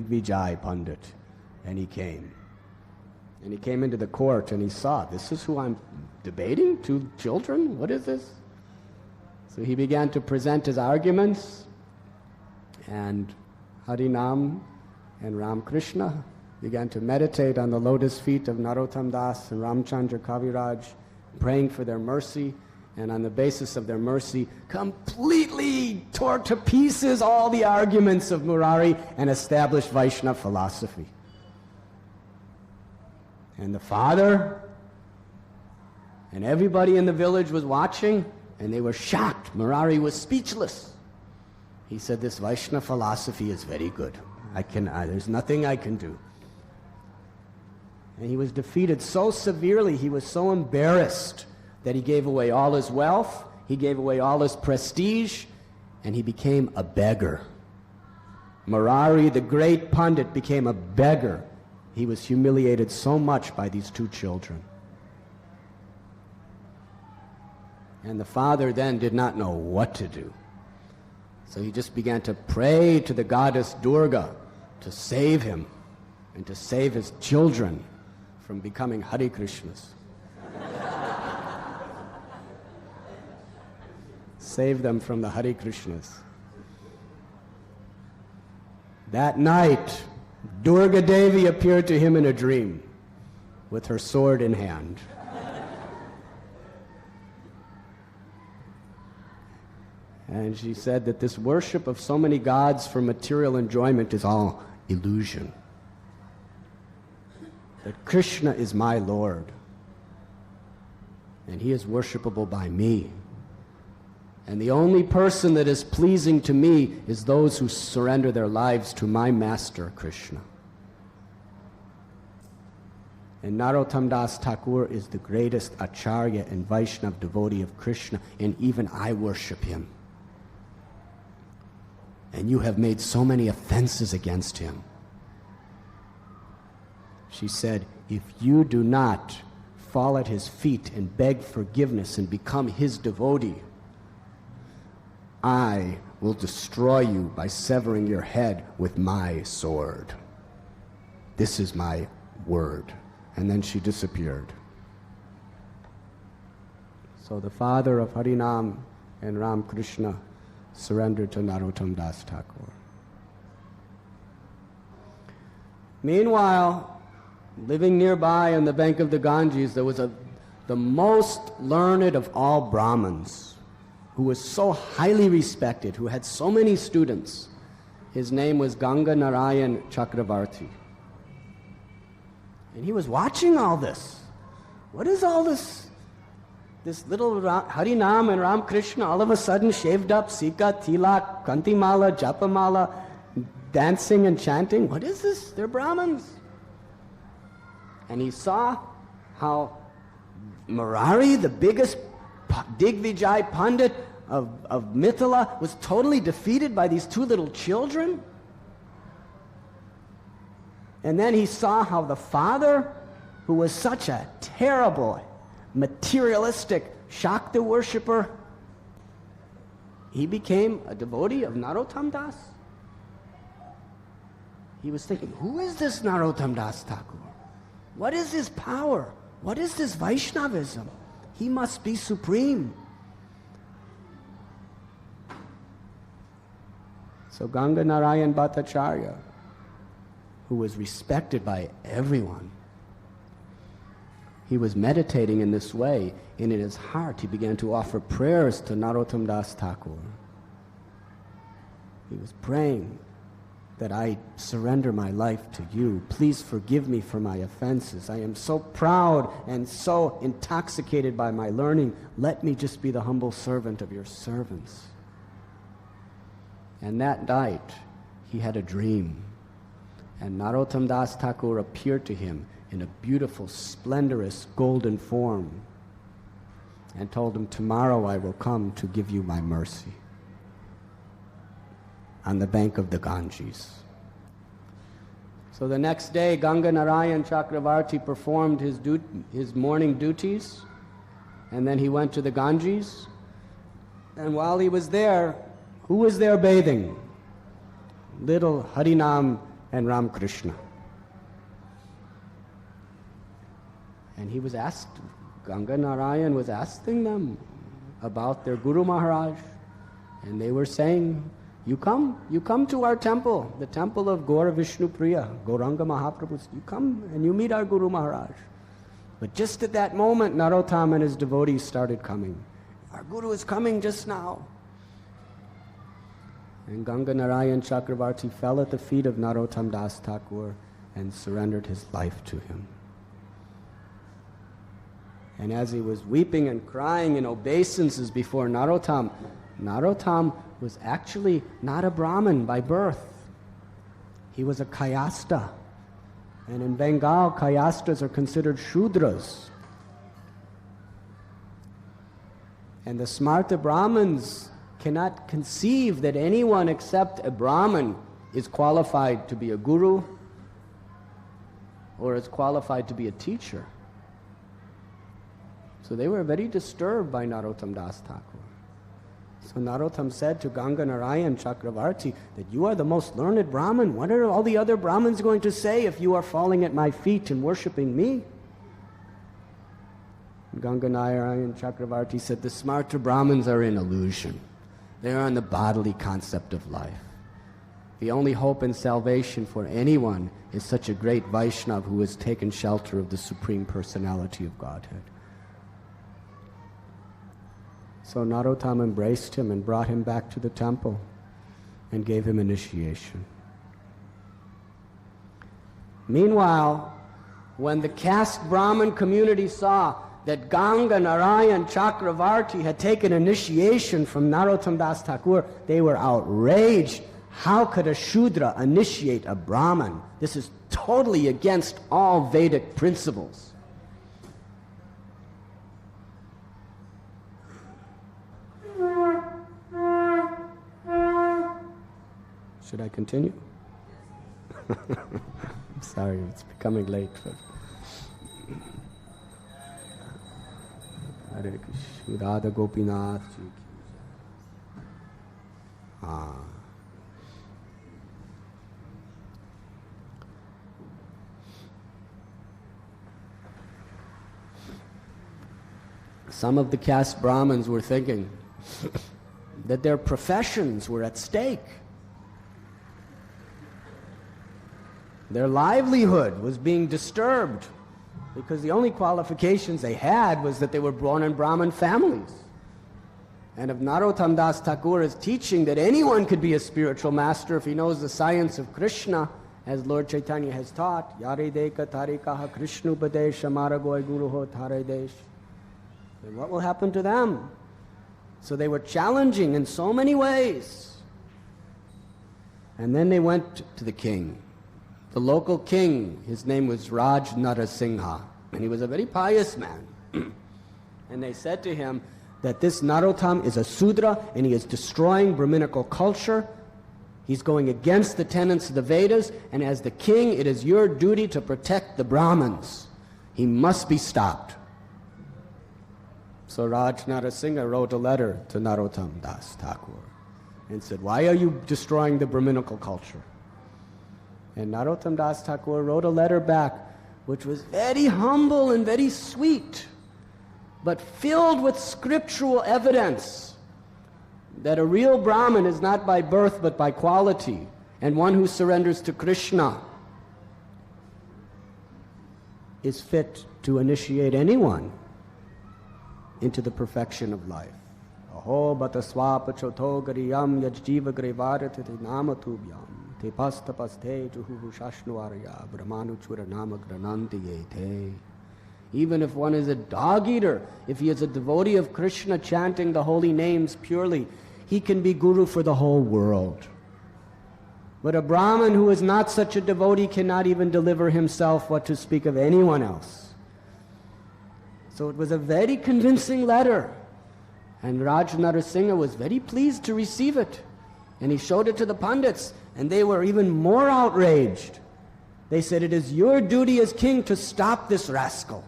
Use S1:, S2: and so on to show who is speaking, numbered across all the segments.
S1: Digvijay Pandit. And he came. And he came into the court and he saw, this is who I'm debating? 2 children? What is this? So he began to present his arguments, and Harinam and Ramakrishna began to meditate on the lotus feet of Narottam Das and Ramchandra Kaviraj, praying for their mercy, and on the basis of their mercy, completely tore to pieces all the arguments of Murari and established Vaishnava philosophy. And the father and everybody in the village was watching, and they were shocked. Murari was speechless. He said, this Vaishnava philosophy is very good. There's nothing I can do. And he was defeated so severely, he was so embarrassed that he gave away all his wealth, he gave away all his prestige, and he became a beggar. Murari, the great Pandit, became a beggar. He was humiliated so much by these 2 children. And the father then did not know what to do. So he just began to pray to the goddess Durga to save him and to save his children from becoming Hare Krishnas. Save them from the Hare Krishnas. That night, Durga Devi appeared to him in a dream with her sword in hand. And she said that this worship of so many gods for material enjoyment is all illusion. That Krishna is my Lord, and he is worshipable by me. And the only person that is pleasing to me is those who surrender their lives to my master, Krishna. And Narottam Das Thakur is the greatest Acharya and Vaishnava devotee of Krishna, and even I worship him. And you have made so many offenses against him. She said, if you do not fall at his feet and beg forgiveness and become his devotee, I will destroy you by severing your head with my sword. This is my word. And then she disappeared. So the father of Harinam and Ramakrishna surrendered to Narottam Das Thakur. Meanwhile, living nearby on the bank of the Ganges, there was the most learned of all Brahmins, who was so highly respected, who had so many students. His name was Ganga Narayan Chakravarti. And he was watching all this. What is all this? This little Harinam and Ramakrishna all of a sudden shaved up, Sika, Tilak, Kantimala, Japamala, dancing and chanting. What is this? They're Brahmins. And he saw how Murari, the biggest Digvijay Pandit of Mithila, was totally defeated by these 2 little children. And then he saw how the father, who was such a terrible, materialistic Shakta worshipper, he became a devotee of Narottam Das. He was thinking, who is this Narottam Das Thakur? What is his power? What is this Vaishnavism? He must be supreme. So Ganga Narayan Bhattacharya, who was respected by everyone, he was meditating in this way, and in his heart he began to offer prayers to Narottam Das Thakur. He was praying that I surrender my life to you. Please forgive me for my offenses. I am so proud and so intoxicated by my learning. Let me just be the humble servant of your servants. And that night, he had a dream. And Narottam Das Thakur appeared to him in a beautiful, splendorous, golden form and told him, tomorrow I will come to give you my mercy on the bank of the Ganges. So the next day, Ganga Narayan Chakravarti performed his morning duties, and then he went to the Ganges. And while he was there, who was there bathing? Little Harinam and Ram Krishna. And he was asked, Ganga Narayan was asking them about their Guru Maharaj. And they were saying, you come to our temple, the temple of Gaura Vishnu Priya, Gauranga Mahaprabhu. You come and you meet our Guru Maharaj. But just at that moment, Narottam and his devotees started coming. Our Guru is coming just now. And Ganga Narayan Chakravarti fell at the feet of Narottam Das Thakur and surrendered his life to him. And as he was weeping and crying in obeisances before Narottam, Narottam was actually not a Brahmin by birth. He was a Kayasta. And in Bengal, Kayastas are considered Shudras. And the Smarta Brahmins cannot conceive that anyone except a Brahmin is qualified to be a guru or is qualified to be a teacher. So they were very disturbed by Narottam Das Thakur. So Narottam said to Ganga Narayan Chakravarti that you are the most learned Brahmin. What are all the other Brahmins going to say if you are falling at my feet and worshipping me? Ganga Narayan Chakravarti said the Smarta Brahmins are in illusion. They are in the bodily concept of life. The only hope and salvation for anyone is such a great Vaishnav who has taken shelter of the Supreme Personality of Godhead. So Narottam embraced him and brought him back to the temple and gave him initiation. Meanwhile, when the caste Brahmin community saw that Ganga Narayan Chakravarti had taken initiation from Narottam Das Thakur, they were outraged. How could a Shudra initiate a Brahmin? This is totally against all Vedic principles. Should I continue? I'm sorry, it's becoming late. Hare Krishna, Radha Gopinath Ji ki. Some of the caste Brahmins were thinking that their professions were at stake. Their livelihood was being disturbed because the only qualifications they had was that they were born in Brahmin families. And if Narottam Das Thakur is teaching that anyone could be a spiritual master if he knows the science of Krishna, as Lord Chaitanya has taught, Yare deka tarikaha Krishna upadesha maragoy guruho tare desh, then what will happen to them? So they were challenging in so many ways. And then they went to the king. The local king, his name was Radhanath, and he was a very pious man. And they said to him that this Narottam is a Sudra and he is destroying Brahminical culture. He's going against the tenets of the Vedas, and as the king, it is your duty to protect the Brahmins. He must be stopped. So Radhanath wrote a letter to Narottam Das Thakur and said, why are you destroying the Brahminical culture? And Narottam Das Thakur wrote a letter back which was very humble and very sweet, but filled with scriptural evidence that a real Brahmin is not by birth but by quality, and one who surrenders to Krishna is fit to initiate anyone into the perfection of life. Aho bata swapa choto gariyam yajjiva grevaratati namatubhyam. Even if one is a dog eater, if he is a devotee of Krishna chanting the holy names purely, he can be guru for the whole world. But a Brahmin who is not such a devotee cannot even deliver himself, what to speak of anyone else. So it was a very convincing letter, and Radhanath was very pleased to receive it. And he showed it to the Pandits, and they were even more outraged. They said, it is your duty as king to stop this rascal.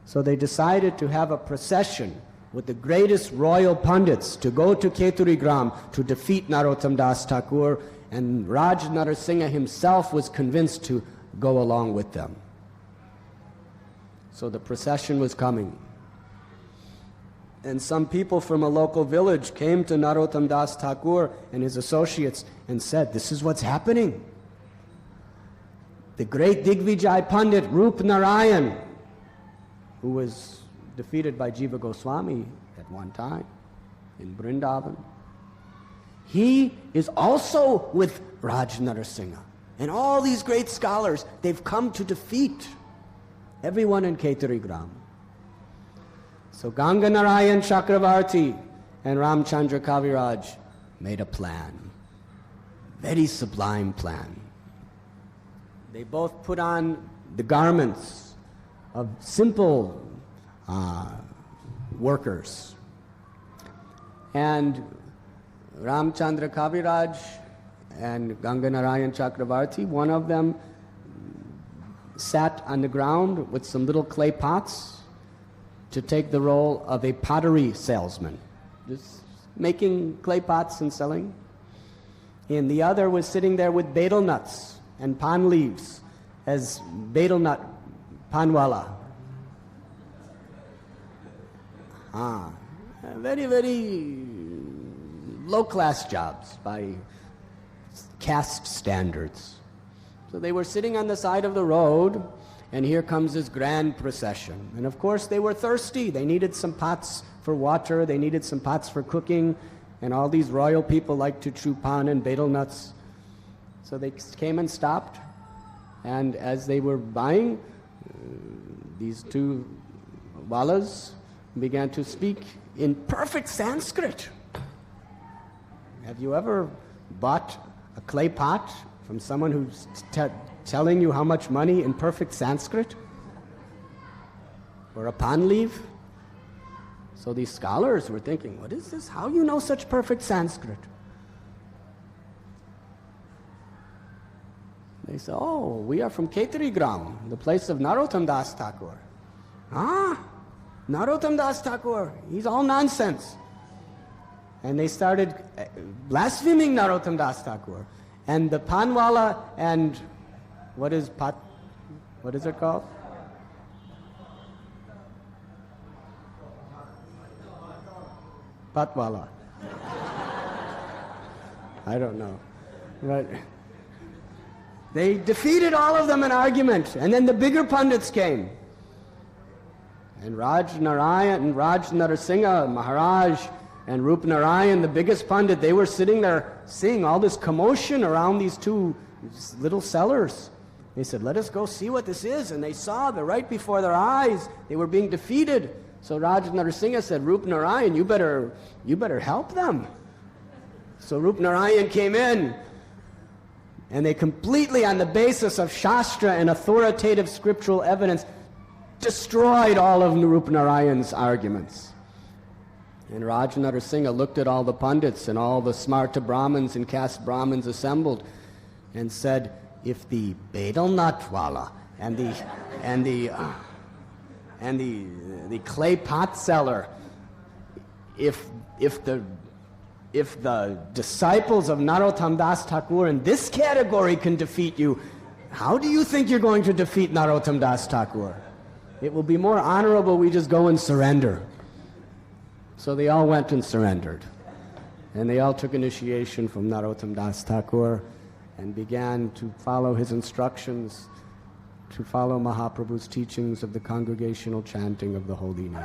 S1: So they decided to have a procession with the greatest royal Pandits to go to Keturigram to defeat Narottam Das Thakur and Raj Narasingha himself was convinced to go along with them. So the procession was coming. And some people from a local village came to Narottam Das Thakur and his associates and said, "This is what's happening. The great Digvijay Pandit, Rup Narayan, who was defeated by Jiva Goswami at one time in Vrindavan, he is also with Raj Narasingha. And all these great scholars, they've come to defeat everyone in Ketari Gram." So Ganga Narayan Chakravarti and Ramchandra Kaviraj made a plan, very sublime plan. They both put on the garments of simple workers. And Ramchandra Kaviraj and Ganga Narayan Chakravarti, one of them sat on the ground with some little clay pots to take the role of a pottery salesman, just making clay pots and selling. And the other was sitting there with betel nuts and pan leaves as betel nut panwala. Very, very low-class jobs by caste standards. So they were sitting on the side of the road, and here comes this grand procession. And of course they were thirsty. They needed some pots for water, they needed some pots for cooking, and all these royal people like to chew pan and betel nuts. So they came and stopped, and as they were buying, these two walas began to speak in perfect Sanskrit. Have you ever bought a clay pot from someone who's telling you how much money in perfect Sanskrit? Or a pan leaf? So these scholars were thinking, what is this? How you know such perfect Sanskrit? They said, "Oh, we are from Ketari Gram, the place of Narottam Das Thakur." Narottam Das Thakur, he's all nonsense. And they started blaspheming Narottam Das Thakur. And the panwala and what is it called? Patwala. I don't know. But they defeated all of them in argument. And then the bigger pundits came. And Raj Narayan and Raj Narasingha Maharaj and Rup Narayan, the biggest pundit, they were sitting there seeing all this commotion around these two little sellers. They said, "Let us go see what this is." And they saw that right before their eyes, they were being defeated. So Raj Narasingha said, "Rup Narayan, you better help them." So Rup Narayan came in, and they completely, on the basis of Shastra and authoritative scriptural evidence, destroyed all of Rup Narayan's arguments. And Raj Narasingha looked at all the pundits and all the smarta Brahmins and caste Brahmins assembled and said, "If the betel nutwala and the clay pot seller, if the disciples of Narottam Das Thakur in this category can defeat you, how do you think you're going to defeat Narottam Das Thakur? It will be more honorable we just go and surrender." So they all went and surrendered. And they all took initiation from Narottam Das Thakur and began to follow his instructions, to follow Mahaprabhu's teachings of the congregational chanting of the holy name.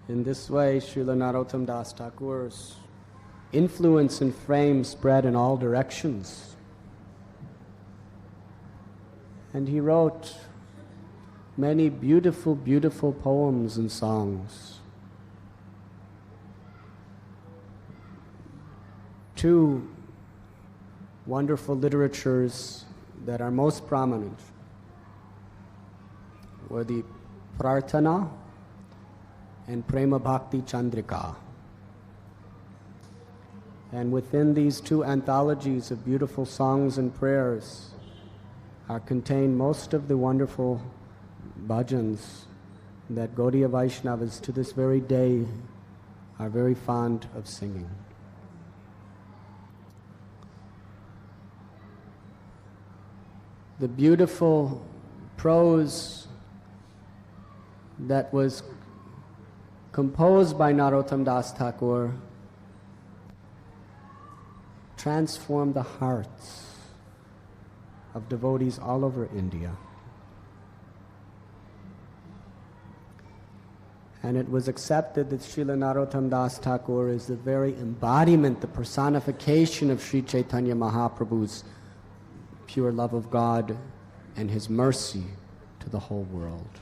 S1: In this way, Srila Narottam Das Thakur's influence and fame spread in all directions. And he wrote many beautiful, beautiful poems and songs. Two wonderful literatures that are most prominent were the Prarthana and Prema Bhakti Chandrika. And within these two anthologies of beautiful songs and prayers are contained most of the wonderful bhajans that Gaudiya Vaishnavas to this very day are very fond of singing. The beautiful prose that was composed by Narottam Das Thakur transformed the hearts of devotees all over India. And it was accepted that Srila Narottam Das Thakur is the very embodiment, the personification of Sri Chaitanya Mahaprabhu's pure love of God and his mercy to the whole world.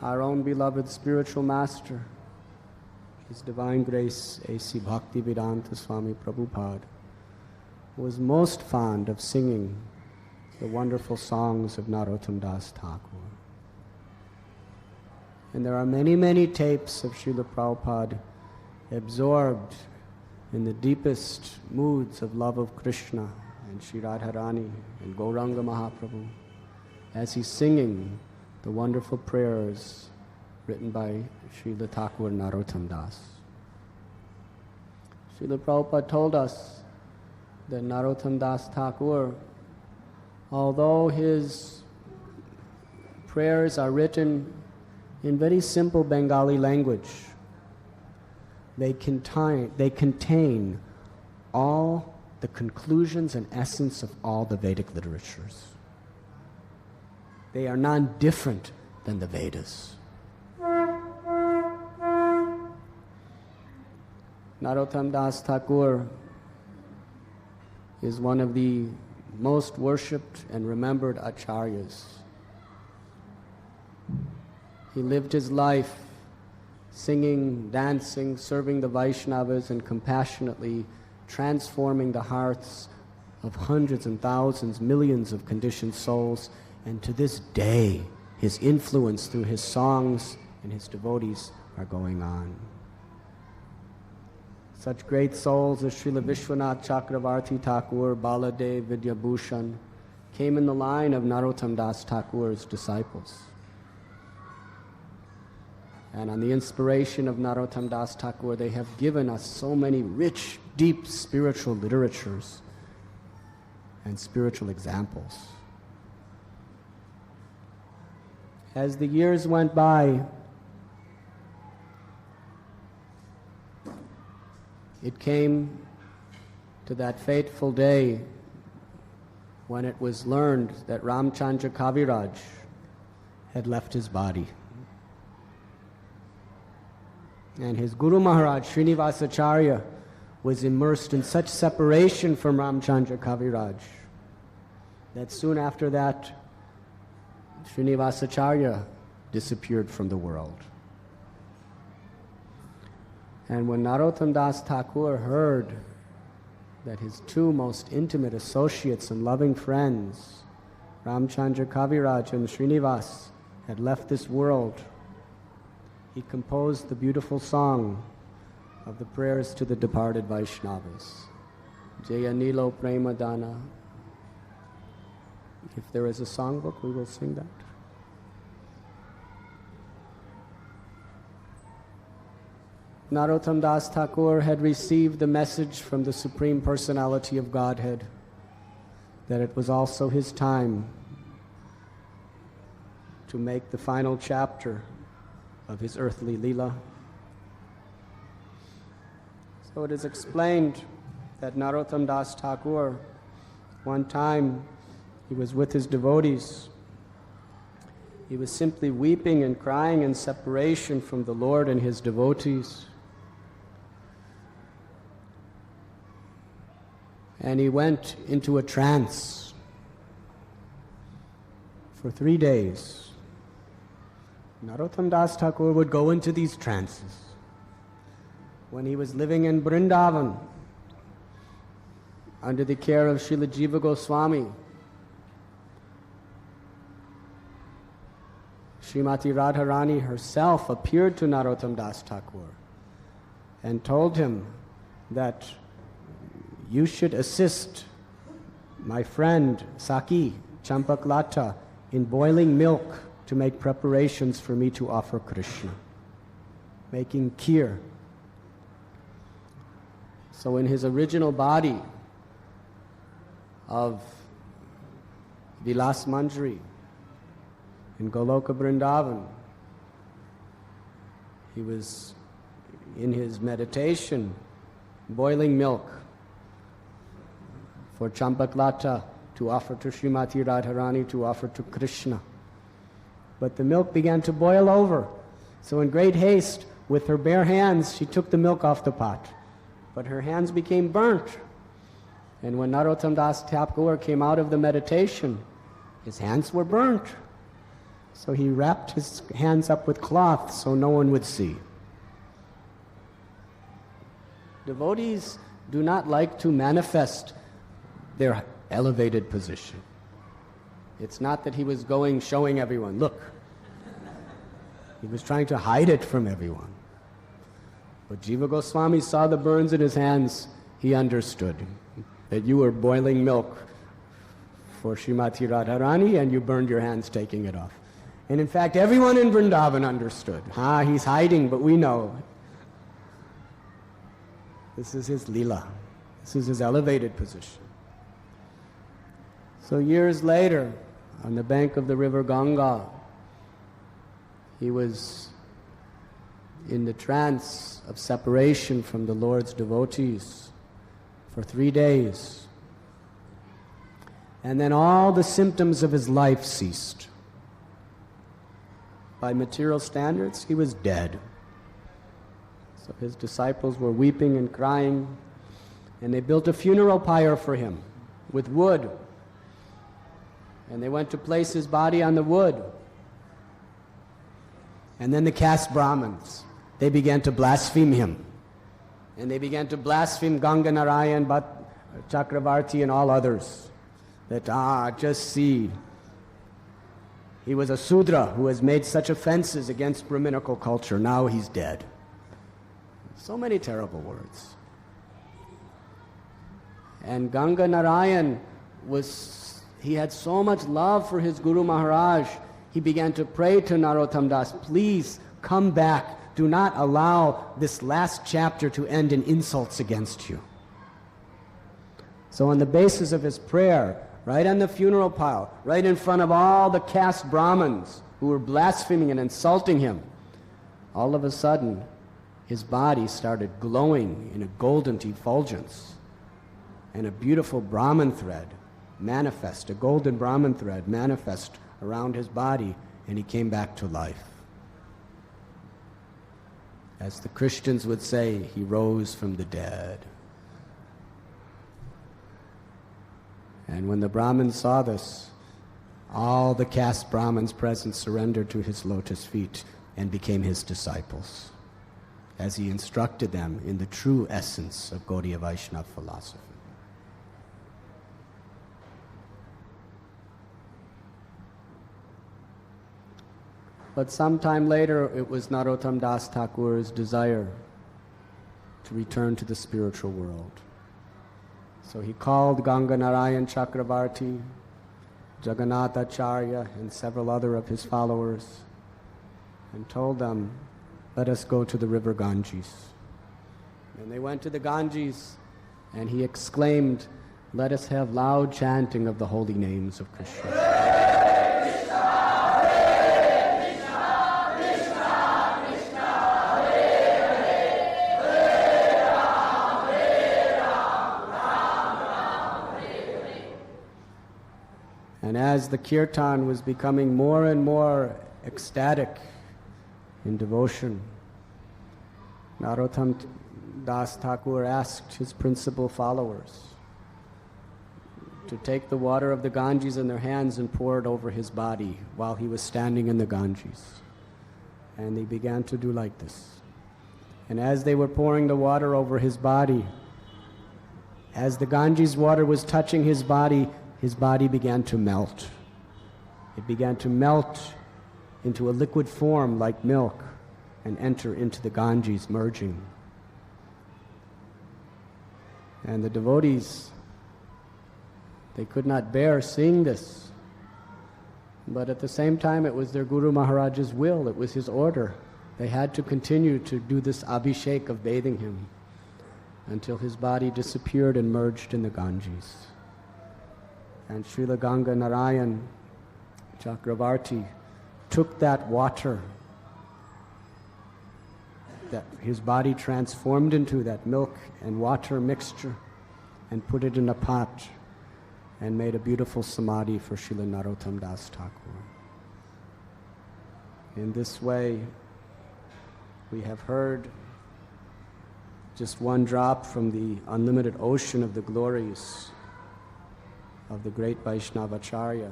S1: Our own beloved spiritual master, His Divine Grace A.C. Bhaktivedanta Swami Prabhupada, was most fond of singing the wonderful songs of Narottam Das Thakur. And there are many, many tapes of Srila Prabhupada absorbed in the deepest moods of love of Krishna and Sri Radharani and Gauranga Mahaprabhu as he's singing the wonderful prayers written by Srila Thakur Narottam Das. Srila Prabhupada told us that Narottam Das Thakur, although his prayers are written in very simple Bengali language, they contain all the conclusions and essence of all the Vedic literatures. They are non-different than the Vedas. Narottam Das Thakur is one of the most worshipped and remembered acharyas. He lived his life singing, dancing, serving the Vaishnavas, and compassionately transforming the hearts of hundreds and thousands, millions of conditioned souls. And to this day, his influence through his songs and his devotees are going on. Such great souls as Srila Vishwanath Chakravarti Thakur, Baladev, Vidyabhushan came in the line of Narottam Das Thakur's disciples. And on the inspiration of Narottam Das Thakur, they have given us so many rich, deep spiritual literatures and spiritual examples. As the years went by, it came to that fateful day when it was learned that Ramchandra Kaviraj had left his body. And his Guru Maharaj, Srinivasacharya, was immersed in such separation from Ramchandra Kaviraj that soon after that, Srinivasacharya disappeared from the world. And when Narottam Das Thakur heard that his two most intimate associates and loving friends, Ramchandra Kaviraj and Srinivas, had left this world, he composed the beautiful song of the prayers to the departed Vaishnavas. Jaya Nilo Prema Dana. If there is a songbook, we will sing that. Narottam Das Thakur had received the message from the Supreme Personality of Godhead that it was also his time to make the final chapter of his earthly leela. So it is explained that Narottam Das Thakur, one time he was with his devotees. He was simply weeping and crying in separation from the Lord and his devotees. And he went into a trance for 3 days. Narottam Das Thakur would go into these trances. When he was living in Vrindavan, under the care of Srila Jiva Goswami, Srimati Radharani herself appeared to Narottam Das Thakur and told him that you should assist my friend Saki Champaklata in boiling milk to make preparations for me to offer Krishna, making kheer. So in his original body of Vilas Manjari in Goloka Vrindavan, he was in his meditation boiling milk for Champaklata to offer to Srimati Radharani, to offer to Krishna. But the milk began to boil over. So in great haste, with her bare hands, she took the milk off the pot. But her hands became burnt. And when Narottam Das Thakur came out of the meditation, his hands were burnt. So he wrapped his hands up with cloth so no one would see. Devotees do not like to manifest their elevated position. It's not that he was going showing everyone, look. He was trying to hide it from everyone. But Jiva Goswami saw the burns in his hands. He understood that you were boiling milk for Srimati Radharani and you burned your hands taking it off. And in fact, everyone in Vrindavan understood. He's hiding, but we know. This is his leela. This is his elevated position. So years later, on the bank of the river Ganga, he was in the trance of separation from the Lord's devotees for 3 days. And then all the symptoms of his life ceased. By material standards, he was dead. So his disciples were weeping and crying, and they built a funeral pyre for him with wood. And they went to place his body on the wood. And then the caste Brahmins, they began to blaspheme him. And they began to blaspheme Ganga, Narayan, Chakravarti and all others. That, just see, he was a Sudra who has made such offenses against Brahminical culture. Now he's dead. So many terrible words. And Ganga Narayan he had so much love for his Guru Maharaj. He began to pray to Narottam Das, please come back. Do not allow this last chapter to end in insults against you. So on the basis of his prayer, right on the funeral pile, right in front of all the caste Brahmins who were blaspheming and insulting him, all of a sudden, his body started glowing in a golden effulgence, and a beautiful Brahman thread manifest, a golden Brahman thread manifest around his body, and he came back to life. As the Christians would say, he rose from the dead. And when the Brahmins saw this, all the caste Brahmins present surrendered to his lotus feet and became his disciples, as he instructed them in the true essence of Gaudiya Vaishnava philosophy. But sometime later, it was Narottam Das Thakur's desire to return to the spiritual world. So he called Ganga Narayan Chakravarti, Jagannath Acharya, and several other of his followers, and told them, let us go to the river Ganges. And they went to the Ganges, and he exclaimed, let us have loud chanting of the holy names of Krishna. And as the kirtan was becoming more and more ecstatic in devotion, Narottam Das Thakur asked his principal followers to take the water of the Ganges in their hands and pour it over his body while he was standing in the Ganges. And they began to do like this. And as they were pouring the water over his body, as the Ganges water was touching his body began to melt. It began to melt into a liquid form like milk and enter into the Ganges, merging. And the devotees, they could not bear seeing this. But at the same time, it was their Guru Maharaj's will, it was his order. They had to continue to do this abhishek of bathing him until his body disappeared and merged in the Ganges. And Srila Ganga Narayan Chakravarti took that water that his body transformed into, that milk and water mixture, and put it in a pot and made a beautiful samadhi for Srila Narottam Das Thakur. In this way, we have heard just one drop from the unlimited ocean of the glories of the great Vaishnavacharya,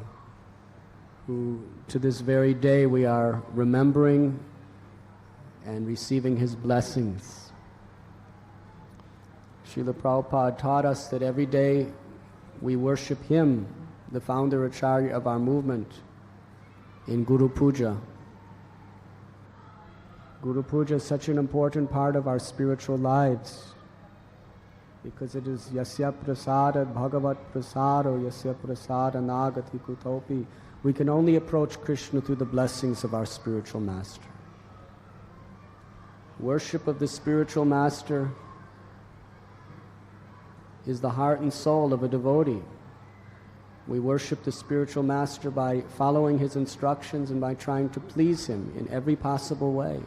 S1: who to this very day we are remembering and receiving his blessings. Srila Prabhupada taught us that every day we worship him, the founder Acharya of our movement, in Guru Puja. Guru Puja is such an important part of our spiritual lives because it is Yasya Prasada Bhagavat Prasado Yasya Prasada Nagati Kutopi. We can only approach Krishna through the blessings of our spiritual master. Worship of the spiritual master is the heart and soul of a devotee. We worship the spiritual master by following his instructions and by trying to please him in every possible way,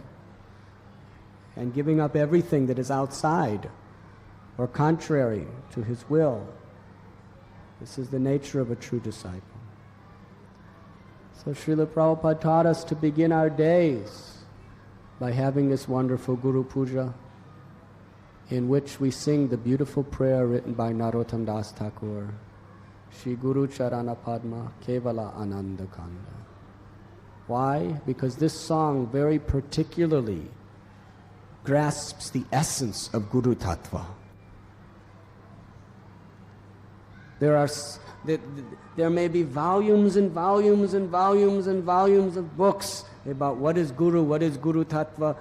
S1: and giving up everything that is outside or contrary to his will. This is the nature of a true disciple. So Srila Prabhupada taught us to begin our days by having this wonderful Guru Puja, in which we sing the beautiful prayer written by Narottam Das Thakur, Shri Guru Charana Padma Kevala Ananda Kanda. Why? Because this song very particularly grasps the essence of Guru Tattva. There may be volumes and volumes and volumes and volumes of books about what is Guru Tattva,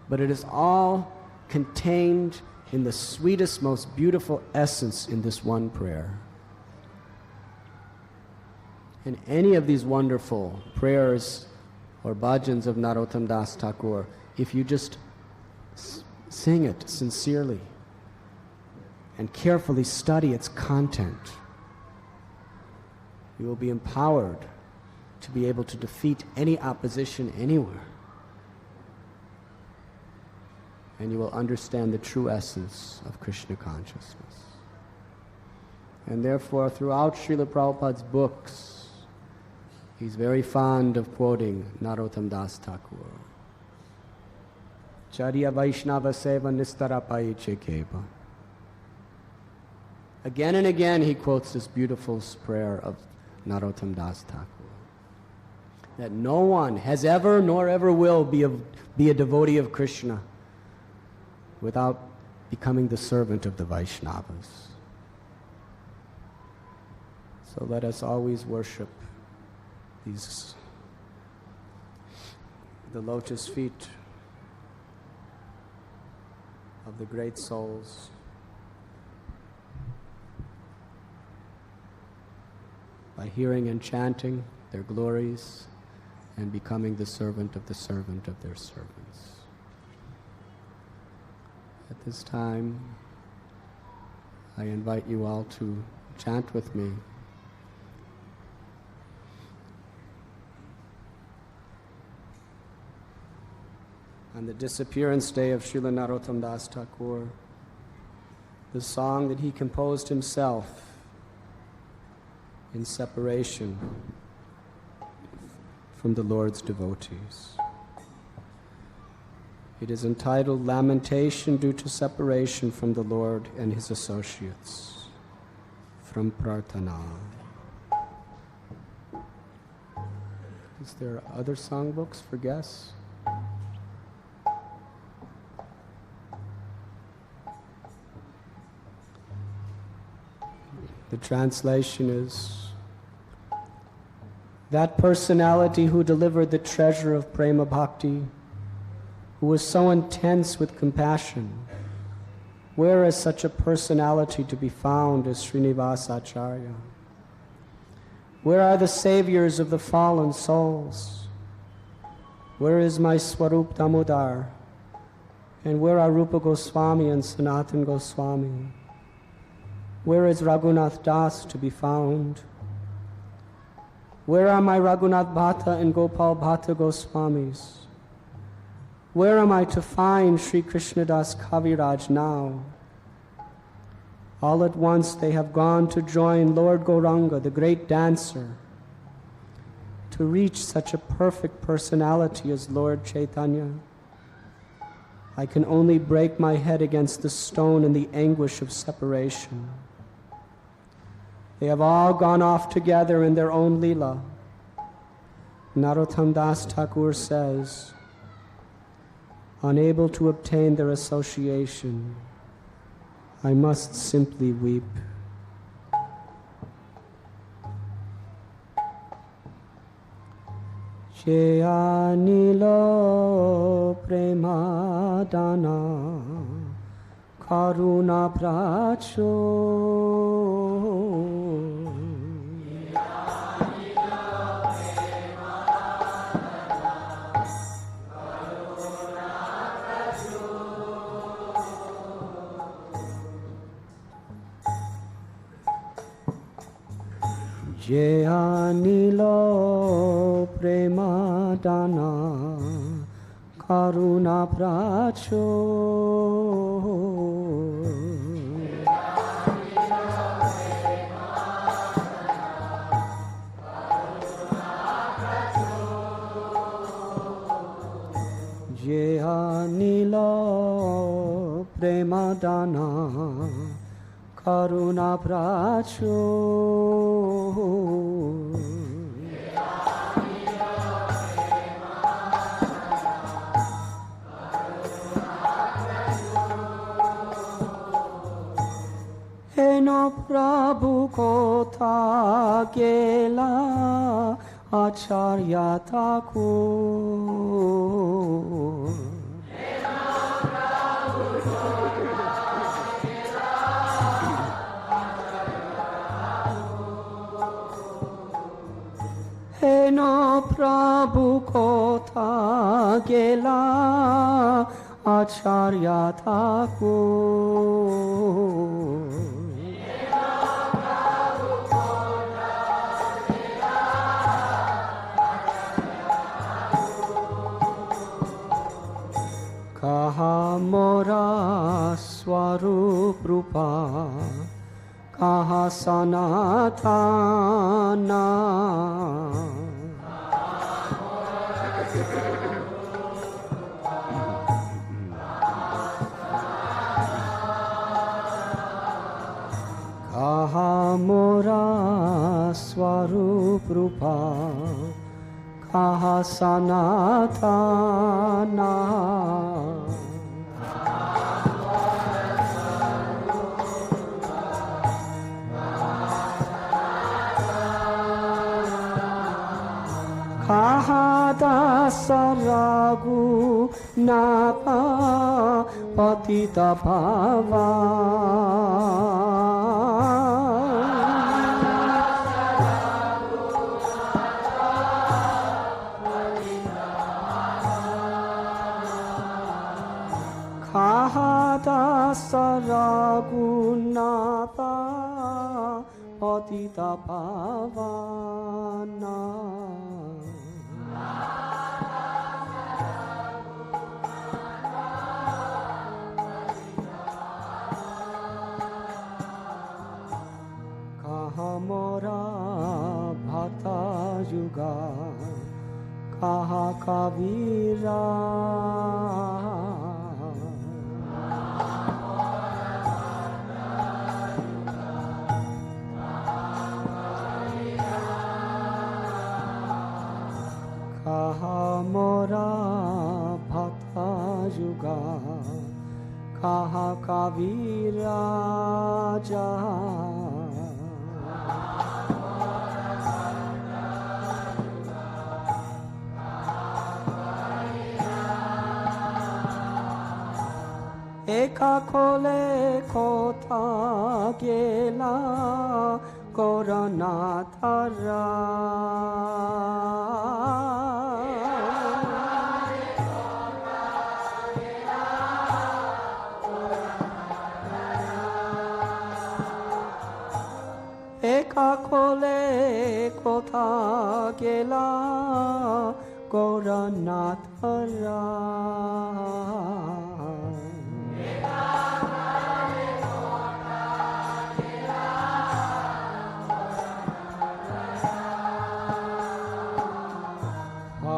S1: but it is all contained in the sweetest, most beautiful essence in this one prayer. In any of these wonderful prayers or bhajans of Narottam Das Thakur, if you just sing it sincerely and carefully study its content, you will be empowered to be able to defeat any opposition anywhere. And you will understand the true essence of Krishna consciousness. And therefore, throughout Srila Prabhupada's books, he's very fond of quoting Narottam Das Thakur. Charya Vaishnava Seva Nistarapai Chekeva. Again and again he quotes this beautiful prayer of Narottam Das Thakur, that no one has ever nor ever will be a devotee of Krishna without becoming the servant of the Vaishnavas. So let us always worship the lotus feet of the great souls, by hearing and chanting their glories and becoming the servant of their servants. At this time, I invite you all to chant with me. On the disappearance day of Srila Narottam Das Thakur, the song that he composed himself in separation from the Lord's devotees. It is entitled Lamentation Due to Separation from the Lord and His Associates, from Prarthana. Is there other songbooks for guests? The translation is, That personality who delivered the treasure of prema bhakti, who was so intense with compassion, where is such a personality to be found as Srinivasa Acharya? Where are the saviors of the fallen souls? Where is my Swarup Damodar? And where are Rupa Goswami and Sanatan Goswami? Where is Radhanath Das to be found? Where are my Raghunath Bhatta and Gopal Bhatta Goswamis? Where am I to find Sri Krishnadas Kaviraj now? All at once they have gone to join Lord Gauranga, the great dancer, to reach such a perfect personality as Lord Chaitanya. I can only break my head against the stone in the anguish of separation. They have all gone off together in their own leela. Narottam Das Thakur says, unable to obtain their association, I must simply weep. Je anilo prema dana karuna pracho. Je anilo prema dana karuna pracho. Je anilo prema dana karuna pracho. Eno Prabhu kotha gela Acharya Thakur. Eno Prabhu kotha gela Acharya Thakur. Kaha mora swarup rupa, kaha sanatana. Kaha mora swarup rupa, kaha sanatana. Kaha dasa ragu napa patita bhava. Kaha dasa ragu napa patita bhavana. Kaha mora bhata yuga, kaha kavira. Kaha mora bhata yuga, kaha kaviraja. একা কোলে কোথা গেলা করনাথরা একা কোলে কোথা গেলা করনাথরা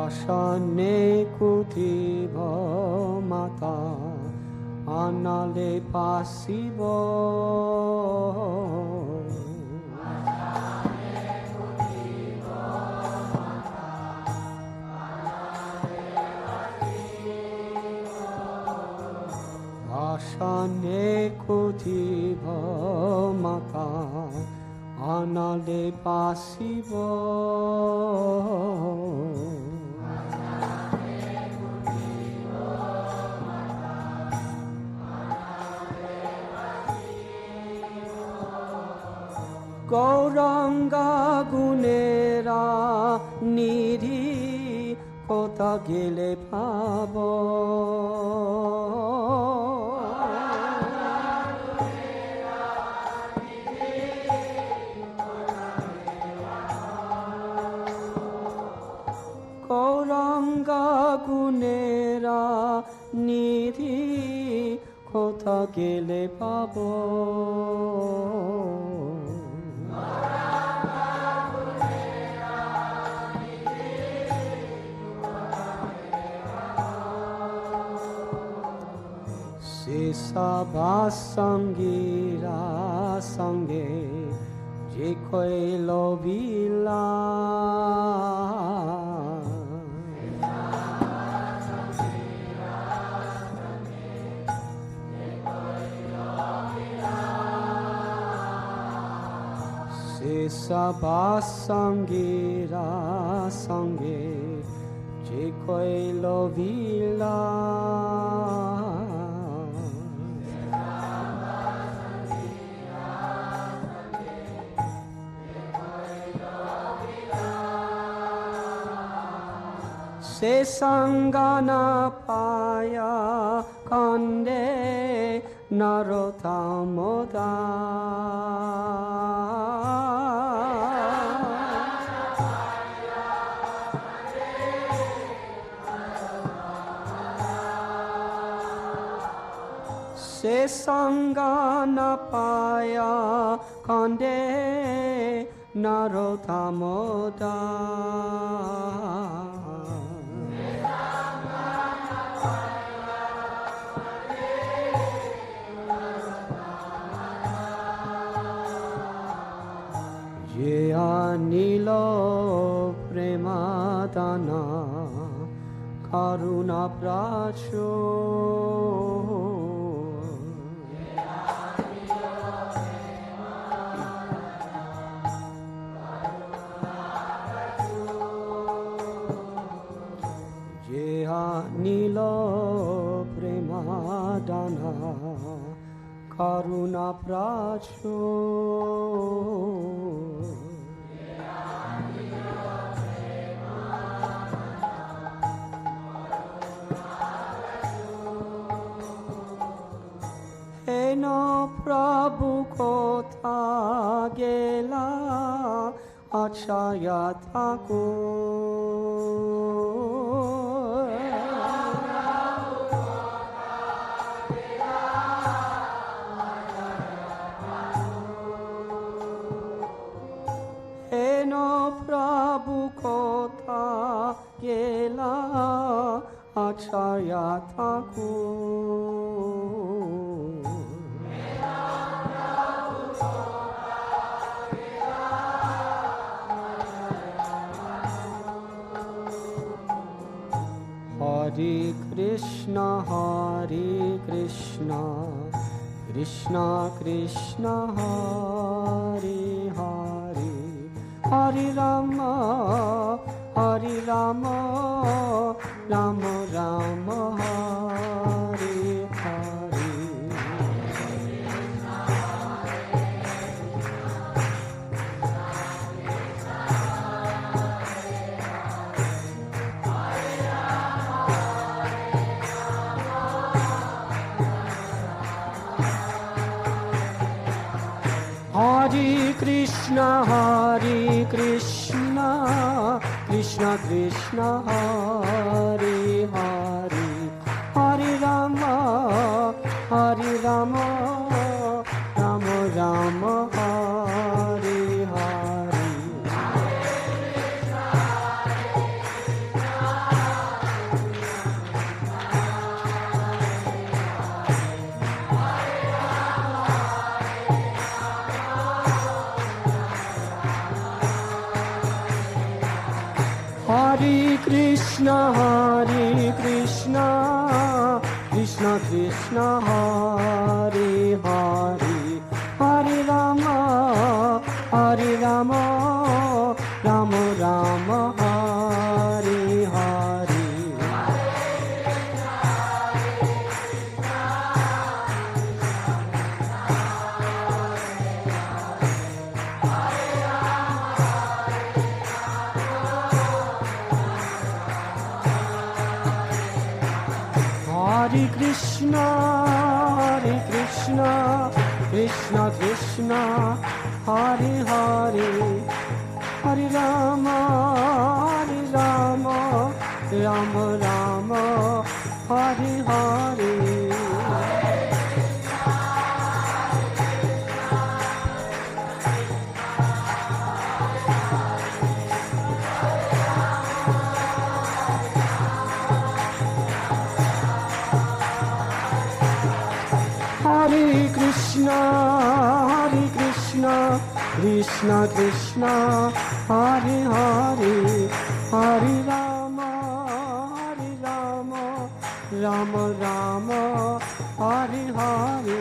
S1: আশানে কুথিব মাতা আনালে পাসিব আশানে কুথিব মাতা আনালে পাসিব গৌরাঙ্গা গুণেরা নিধি কোথা গেলে পাব গৌরাঙ্গা গুণেরা নিধি কোথা গেলে পাব সবা সঙ্গীরা সঙ্গে যে কইল বিলা সবা সঙ্গীরা সঙ্গে যে কইল বিলা সে সঙ্গানা পায়া কান্দে নরোত্তম সে সঙ্গানা পায়া কান্দে নরোত্তম যে আনিল প্রেমাদানা করুণা প্রাচ যে আনিল প্রেমাদানা করুণা প্রাচ হেন প্রভু কোথা গেলা আছায়া ঠাকুর হেন প্রভু কোথা গেলা আছায়া ঠাকুর Hare Krishna, Krishna Krishna, Hare Hare, Hare Rama, Rama Rama, Hare Hare. Hare Krishna, Krishna Krishna Hare Hare, Hare Rama, Hare Rama, Rama Rama Hare Hare. Hare Krishna, Krishna Krishna Hare Hare, Hare Rama, Hare Rama, Rama Rama Hare Hare. Hare Krishna, Krishna Krishna, Hare Hare, Hare Rama, Rama Rama, Hare Hare. Hare Krishna, Krishna Krishna, Hare Hare, Hare Rama, Rama Rama, Hare Hare.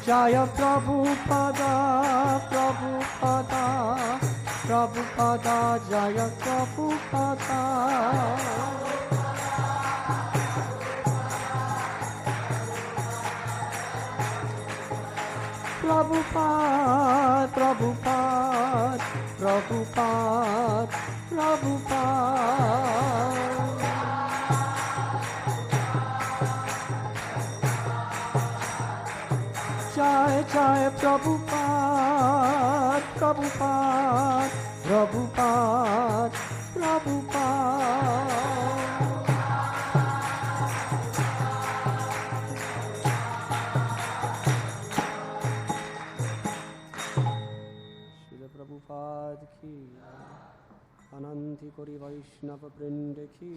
S1: Jaya Prabhupada, Prabhupada, Prabhupada, Jaya Prabhupada. Prabhupada, Prabhupada, Prabhupada, Prabhupada. Jai Jai Prabhupada, Prabhupada, Prabhupada, Prabhupada. Srila Prabhupada ki, Ananti Kori Vaishnava Vrinda ki.